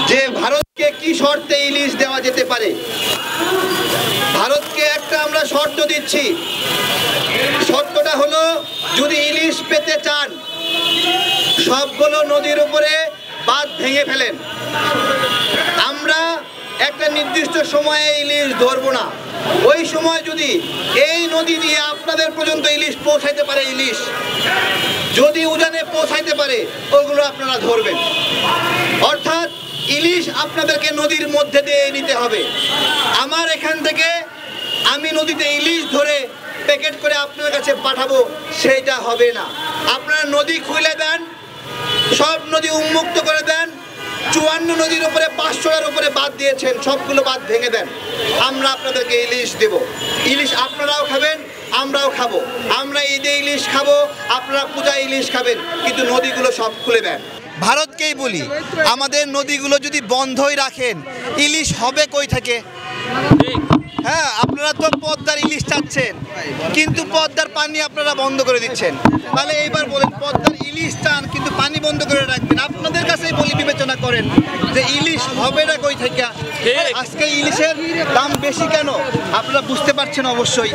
যে ভারতকে কি শর্তে ইলিশ দেওয়া যেতে পারে। ভারতকে একটা আমরা শর্ত দিচ্ছি, শর্তটা হলো যদি ইলিশ পেতে চান সবগুলো নদীর উপরে বাঁধ ভেঙে ফেলেন। আমরা একটা নির্দিষ্ট সময়ে ইলিশ ধরবো না, ওই সময় যদি এই নদী দিয়ে আপনাদের পর্যন্ত ইলিশ পৌঁছাইতে পারে, ইলিশ যদি উজানে পৌঁছাইতে পারে ওগুলো আপনারা ধরবেন। অর্থাৎ ইলিশ আপনাদেরকে নদীর মধ্যে দিয়ে নিতে হবে। আমার এখান থেকে আমি নদীতে ইলিশ ধরে প্যাকেট করে আপনার কাছে পাঠাবো, সেটা হবে না। আপনারা নদী খুলে দেন, সব নদী উন্মুক্ত করে দেন। 54 নদীর উপরে 500টার উপরে বাঁধ দিয়েছেন, সবগুলো বাঁধ ভেঙে দেন। আমরা আপনাদেরকে ইলিশ দেব। ইলিশ আপনারাও খাবেন, আমরাও খাবো। আমরা ঈদে ইলিশ খাবো, আপনারা পূজায় ইলিশ খাবেন, কিন্তু নদীগুলো সব খুলে দেন। ভারতকেই বলি, আমাদের নদীগুলো যদি বন্ধই রাখেন ইলিশ হবে কই থেকে? হ্যাঁ, আপনারা তো পদ্মার ইলিশ চাচ্ছেন, কিন্তু পদ্মার পানি আপনারা বন্ধ করে দিচ্ছেন। তাহলে এইবার বলেন, পদ্মার ইলিশ চান কিন্তু পানি বন্ধ করে রাখবেন। আপনাদের কাছেই বলি, বিবেচনা করেন যে ইলিশ হবে না কই থেকে। আজকে ইলিশের দাম বেশি কেন আপনারা বুঝতে পারছেন অবশ্যই।